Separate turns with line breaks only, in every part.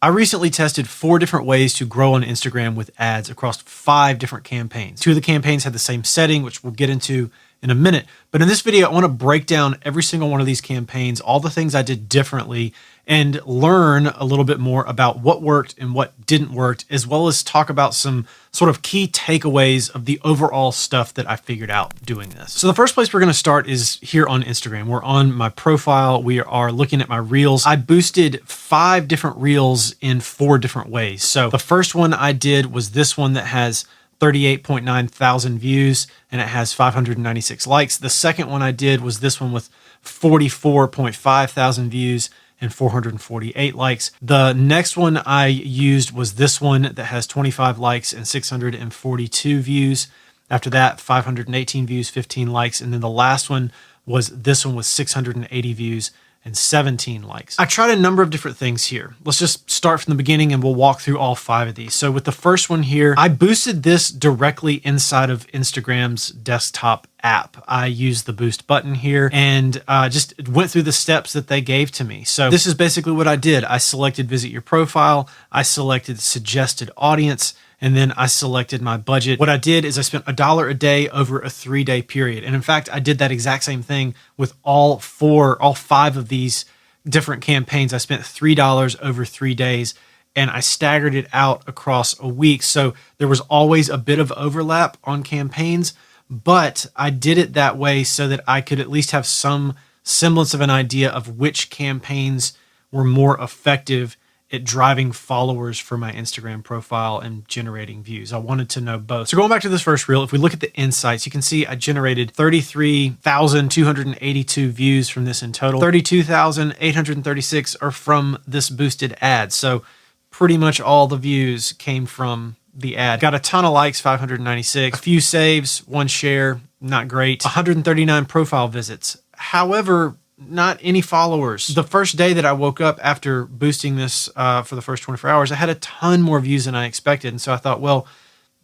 I recently tested 4 different ways to grow on Instagram with ads across 5 different campaigns. 2 of the campaigns had the same setting, which we'll get into in a minute. But in this video, I want to break down every single one of these campaigns, all the things I did differently, and learn a little bit more about what worked and what didn't work, as well as talk about some sort of key takeaways of the overall stuff that I figured out doing this. So the first place we're going to start is here on Instagram. We're on my profile. We are looking at my reels. I boosted 5 different reels in 4 different ways. So the first one I did was this one that has 38.9 thousand views and it has 596 likes. The second one I did was this one with 44.5 thousand views and 448 likes. The next one I used was this one that has 25 likes and 642 views. After that, 518 views, 15 likes. And then the last one was this one with 680 views and 17 likes. I tried a number of different things here. Let's just start from the beginning and we'll walk through all 5 of these. So with the first one here, I boosted this directly inside of Instagram's desktop app. I used the boost button here and just went through the steps that they gave to me. So this is basically what I did. I selected visit your profile. I selected suggested audience. And then I selected my budget. What I did is I spent $1 a day over a 3-day period. And in fact, I did that exact same thing with all 5 of these different campaigns. I spent $3 over 3 days and I staggered it out across a week. So there was always a bit of overlap on campaigns, but I did it that way so that I could at least have some semblance of an idea of which campaigns were more effective at driving followers for my Instagram profile and generating views. I wanted to know both. So going back to this first reel, if we look at the insights, you can see I generated 33,282 views from this in total. 32,836 are from this boosted ad. So pretty much all the views came from the ad. Got a ton of likes, 596. A few saves, 1 share, not great. 139 profile visits. However, not any followers. The first day that I woke up after boosting this for the first 24 hours, I had a ton more views than I expected. And so I thought, well,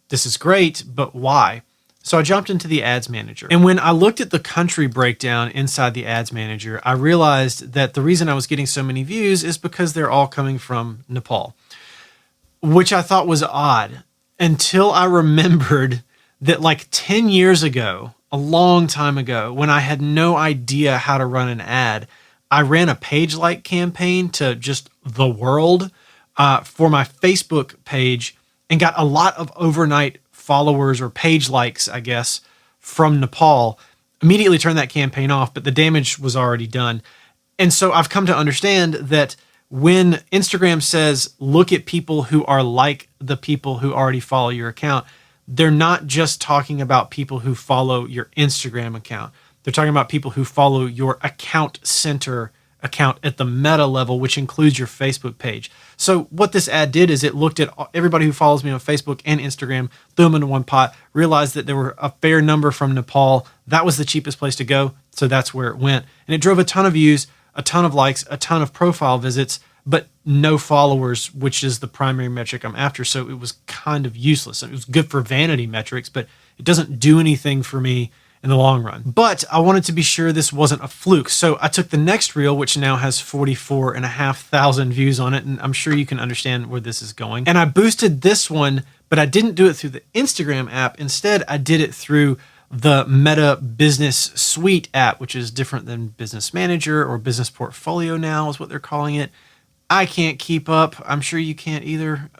this is great, but why? So I jumped into the ads manager. And when I looked at the country breakdown inside the ads manager, I realized that the reason I was getting so many views is because they're all coming from Nepal, which I thought was odd until I remembered that like 10 years ago, a long time ago, when I had no idea how to run an ad, I ran a page like campaign to just the world for my Facebook page and got a lot of overnight followers or page likes, I guess, from Nepal. Immediately turned that campaign off, but the damage was already done. And so I've come to understand that when Instagram says, look at people who are like the people who already follow your account, they're not just talking about people who follow your Instagram account. They're talking about people who follow your account center account at the meta level, which includes your Facebook page. So what this ad did is it looked at everybody who follows me on Facebook and Instagram, threw them into one pot, realized that there were a fair number from Nepal. That was the cheapest place to go. So that's where it went. And it drove a ton of views, a ton of likes, a ton of profile visits, but no followers, which is the primary metric I'm after. So it was kind of useless. It was good for vanity metrics, but it doesn't do anything for me in the long run. But I wanted to be sure this wasn't a fluke. So I took the next reel, which now has 44,500 views on it. And I'm sure you can understand where this is going. And I boosted this one, but I didn't do it through the Instagram app. Instead, I did it through the Meta Business Suite app, which is different than Business Manager or Business Portfolio now is what they're calling it. I can't keep up. I'm sure you can't either.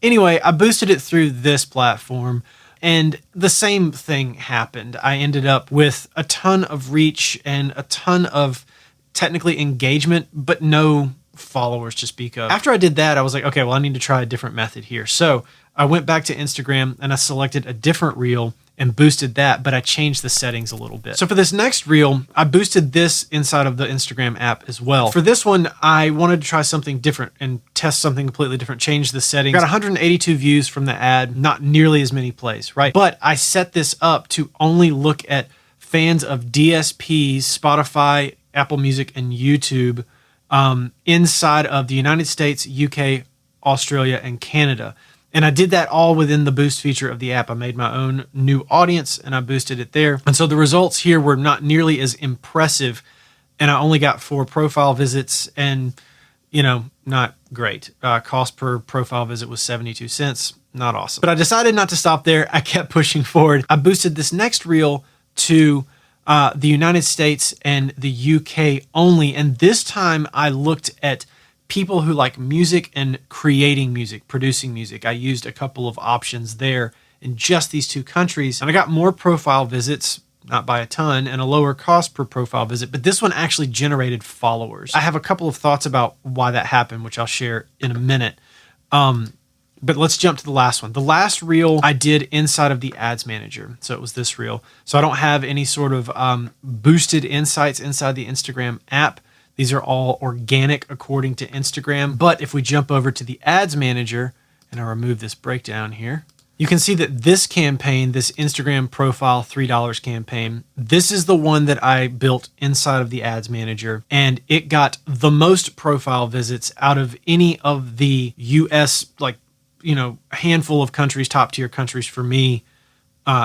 Anyway, I boosted it through this platform and the same thing happened. I ended up with a ton of reach and a ton of technically engagement, but no followers to speak of. After I did that, I was like, okay, well, I need to try a different method here. So I went back to Instagram and I selected a different reel and boosted that, but I changed the settings a little bit. So for this next reel, I boosted this inside of the Instagram app as well. For this one, I wanted to try something different and test something completely different, change the settings. Got 182 views from the ad, not nearly as many plays, right? But I set this up to only look at fans of DSPs, Spotify, Apple Music, and YouTube inside of the United States, UK, Australia, and Canada. And I did that all within the boost feature of the app. I made my own new audience and I boosted it there. And so the results here were not nearly as impressive. And I only got 4 profile visits and, not great. Cost per profile visit was 72 cents. Not awesome. But I decided not to stop there. I kept pushing forward. I boosted this next reel to the United States and the UK only. And this time I looked at people who like music and creating music, producing music. I used a couple of options there in just these two countries. And I got more profile visits, not by a ton, and a lower cost per profile visit, but this one actually generated followers. I have a couple of thoughts about why that happened, which I'll share in a minute. But let's jump to the last one. The last reel I did inside of the ads manager. So it was this reel. So I don't have any sort of boosted insights inside the Instagram app. These are all organic according to Instagram. But if we jump over to the ads manager, and I remove this breakdown here, you can see that this campaign, this Instagram profile $3 campaign, this is the one that I built inside of the ads manager, and it got the most profile visits out of any of the US, like, handful of countries, top tier countries for me,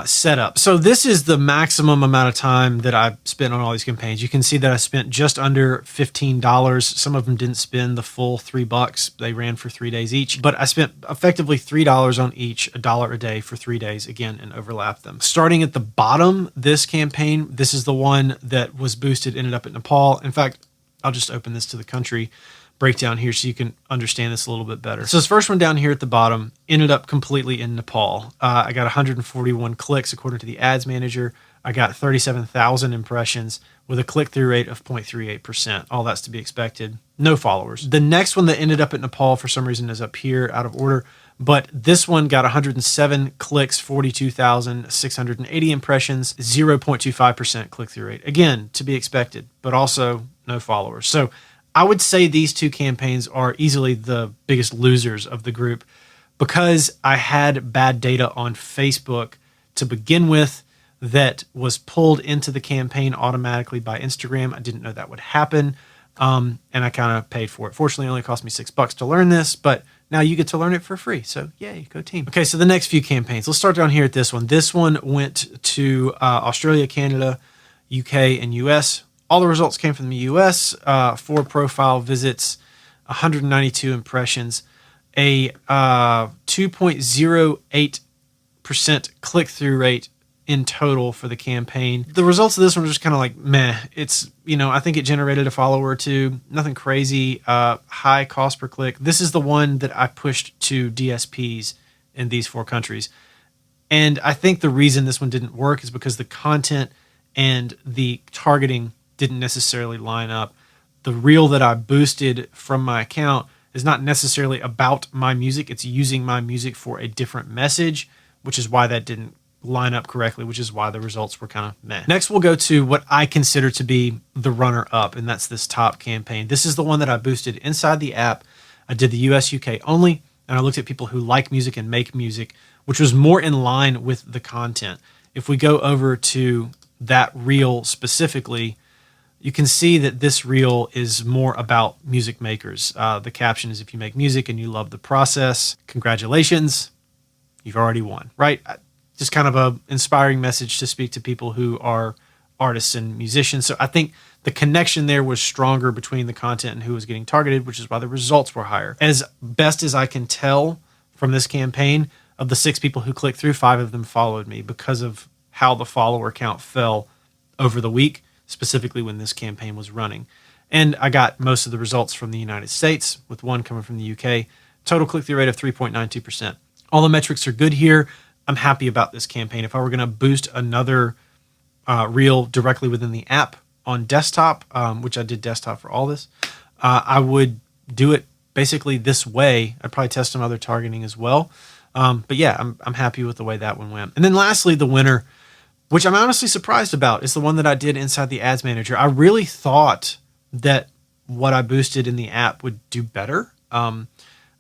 setup. So this is the maximum amount of time that I spent on all these campaigns. You can see that I spent just under $15. Some of them didn't spend the full $3. They ran for 3 days each, but I spent effectively $3 on each, $1 a day for 3 days, again, and overlapped them. Starting at the bottom, this campaign, this is the one that was boosted, ended up at Nepal. In fact, I'll just open this to the country breakdown here so you can understand this a little bit better. So this first one down here at the bottom ended up completely in Nepal. I got 141 clicks according to the ads manager. I got 37,000 impressions with a click-through rate of 0.38%. All that's to be expected. No followers. The next one that ended up at Nepal for some reason is up here out of order, but this one got 107 clicks, 42,680 impressions, 0.25% click-through rate. Again, to be expected, but also no followers. So I would say these two campaigns are easily the biggest losers of the group because I had bad data on Facebook to begin with that was pulled into the campaign automatically by Instagram. I didn't know that would happen, and I kind of paid for it. Fortunately, it only cost me $6 to learn this, but now you get to learn it for free. So yay, go team. Okay, so the next few campaigns. Let's start down here at this one. This one went to Australia, Canada, UK, and US. All the results came from the US, 4 profile visits, 192 impressions, a 2.08% click-through rate in total for the campaign. The results of this one are just kind of like meh. It's, I think it generated a follower or two, nothing crazy, high cost per click. This is the one that I pushed to DSPs in these 4 countries. And I think the reason this one didn't work is because the content and the targeting didn't necessarily line up. The reel that I boosted from my account is not necessarily about my music. It's using my music for a different message, which is why that didn't line up correctly, which is why the results were kind of meh. Next, we'll go to what I consider to be the runner-up, and that's this top campaign. This is the one that I boosted inside the app. I did the US, UK only, and I looked at people who like music and make music, which was more in line with the content. If we go over to that reel specifically, you can see that this reel is more about music makers. The caption is, if you make music and you love the process, congratulations, you've already won, right? Just kind of a inspiring message to speak to people who are artists and musicians. So I think the connection there was stronger between the content and who was getting targeted, which is why the results were higher. As best as I can tell from this campaign, of the 6 people who clicked through, 5 of them followed me because of how the follower count fell over the week, specifically when this campaign was running. And I got most of the results from the United States, with 1 coming from the UK. Total click-through rate of 3.92%. All the metrics are good here. I'm happy about this campaign. If I were going to boost another reel directly within the app on desktop, which I did desktop for all this, I would do it basically this way. I'd probably test some other targeting as well. But yeah, I'm happy with the way that one went. And then lastly, the winner, which I'm honestly surprised about, is the one that I did inside the ads manager. I really thought that what I boosted in the app would do better. I've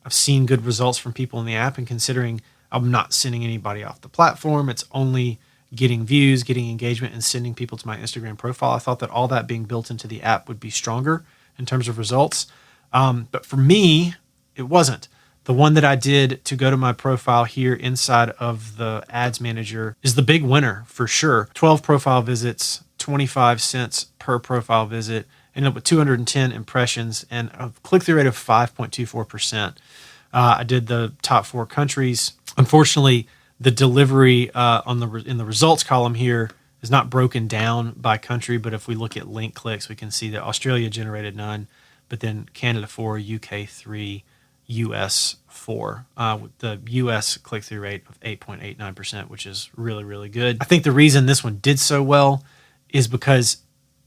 seen good results from people in the app, and considering I'm not sending anybody off the platform, it's only getting views, getting engagement, and sending people to my Instagram profile, I thought that all that being built into the app would be stronger in terms of results. But for me, it wasn't. The one that I did to go to my profile here inside of the ads manager is the big winner for sure. 12 profile visits, 25 cents per profile visit, ended up with 210 impressions and a click-through rate of 5.24%. I did the top 4 countries. Unfortunately, the delivery in the results column here is not broken down by country, but if we look at link clicks, we can see that Australia generated none, but then Canada 4, UK 3, US 4, with the US click-through rate of 8.89%, which is really, really good. I think the reason this one did so well is because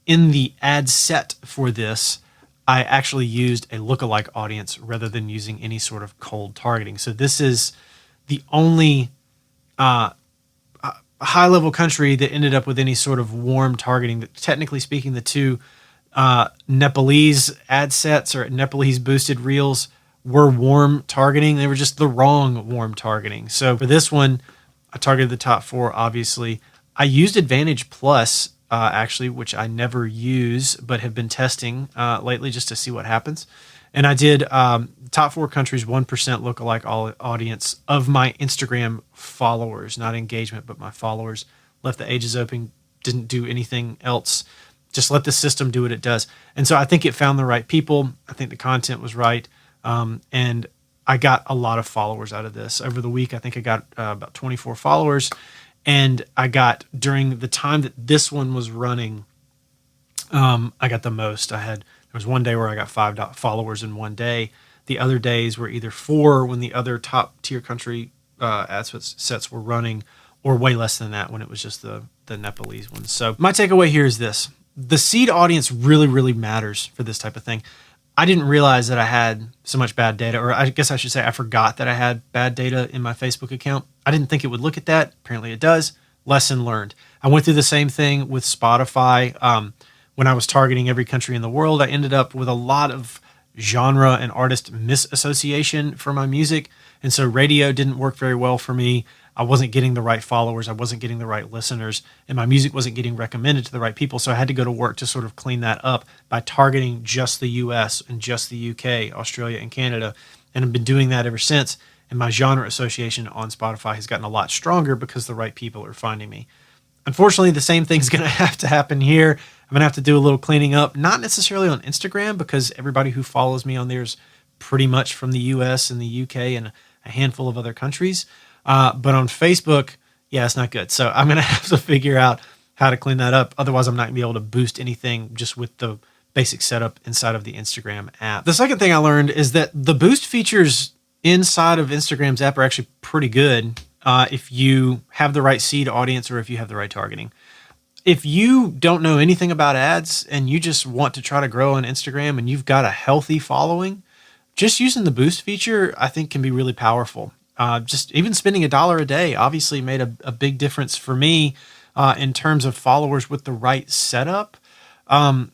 in the ad set for this, I actually used a lookalike audience rather than using any sort of cold targeting. So this is the only high-level country that ended up with any sort of warm targeting. That, technically speaking, the 2 Nepalese ad sets or Nepalese boosted reels were warm targeting. They were just the wrong warm targeting. So for this one, I targeted the top 4, obviously. I used Advantage Plus, actually, which I never use, but have been testing lately just to see what happens. And I did top 4 countries, 1% lookalike audience of my Instagram followers, not engagement, but my followers. Left the ages open, didn't do anything else. Just let the system do what it does. And so I think it found the right people. I think the content was right. And I got a lot of followers out of this. Over the week, I think I got about 24 followers. And I got, during the time that this one was running, I got the most. There was one day where I got 5 followers in one day. The other days were either 4 when the other top tier country ad sets were running, or way less than that when it was just the Nepalese ones. So my takeaway here is this. The seed audience really, really matters for this type of thing. I didn't realize that I had so much bad data, or I guess I should say I forgot that I had bad data in my Facebook account. I didn't think it would look at that. Apparently it does. Lesson learned. I went through the same thing with Spotify. When I was targeting every country in the world, I ended up with a lot of genre and artist misassociation for my music. And so radio didn't work very well for me. I wasn't getting the right followers. I wasn't getting the right listeners, and my music wasn't getting recommended to the right people. So I had to go to work to sort of clean that up by targeting just the US and just the UK, Australia, and Canada. And I've been doing that ever since. And my genre association on Spotify has gotten a lot stronger because the right people are finding me. Unfortunately, the same thing's going to have to happen here. I'm going to have to do a little cleaning up, not necessarily on Instagram, because everybody who follows me on there is pretty much from the US and the UK and a handful of other countries. But on Facebook, yeah, it's not good. So I'm going to have to figure out how to clean that up. Otherwise, I'm not going to be able to boost anything just with the basic setup inside of the Instagram app. The second thing I learned is that the boost features inside of Instagram's app are actually pretty good if you have the right seed audience or if you have the right targeting. If you don't know anything about ads and you just want to try to grow on Instagram and you've got a healthy following, just using the boost feature, I think, can be really powerful. Just even spending $1 a day obviously made a big difference for me in terms of followers with the right setup.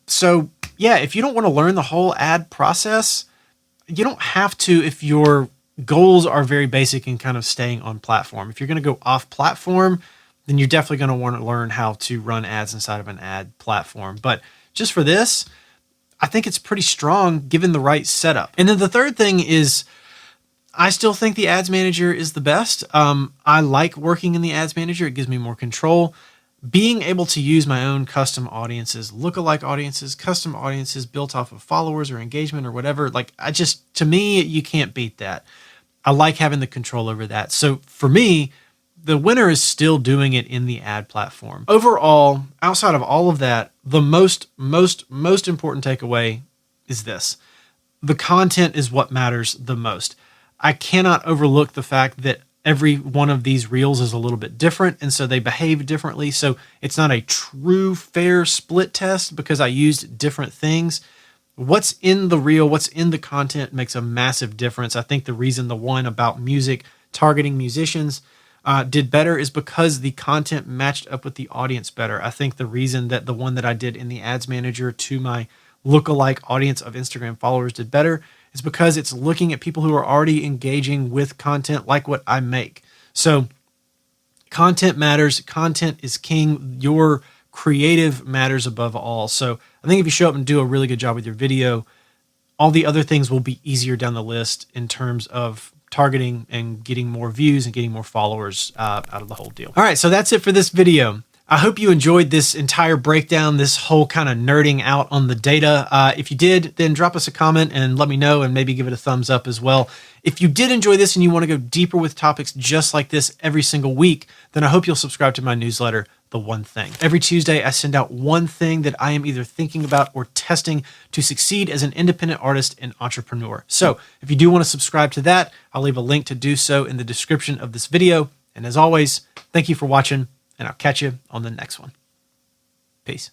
So yeah, if you don't want to learn the whole ad process, you don't have to if your goals are very basic and kind of staying on platform. If you're going to go off platform, then you're definitely going to want to learn how to run ads inside of an ad platform. But just for this, I think it's pretty strong given the right setup. And then the third thing is, I still think the Ads Manager is the best. I like working in the Ads Manager. It gives me more control. Being able to use my own custom audiences, lookalike audiences, custom audiences built off of followers or engagement or whatever, to me, you can't beat that. I like having the control over that. So for me, the winner is still doing it in the ad platform. Overall, outside of all of that, the most important takeaway is this. The content is what matters the most. I cannot overlook the fact that every one of these reels is a little bit different, and so they behave differently. So it's not a true fair split test because I used different things. What's in the reel, what's in the content makes a massive difference. I think the reason the one about music, targeting musicians, did better is because the content matched up with the audience better. I think the reason that the one that I did in the Ads Manager to my lookalike audience of Instagram followers did better is because it's looking at people who are already engaging with content like what I make. So content matters. Content is king. Your creative matters above all. So I think if you show up and do a really good job with your video, all the other things will be easier down the list in terms of targeting and getting more views and getting more followers out of the whole deal. All right, so that's it for this video. I hope you enjoyed this entire breakdown, this whole kind of nerding out on the data. If you did, then drop us a comment and let me know, and maybe give it a thumbs up as well. If you did enjoy this and you want to go deeper with topics just like this every single week, then I hope you'll subscribe to my newsletter, The One Thing. Every Tuesday, I send out one thing that I am either thinking about or testing to succeed as an independent artist and entrepreneur. So if you do want to subscribe to that, I'll leave a link to do so in the description of this video. And as always, thank you for watching, and I'll catch you on the next one. Peace.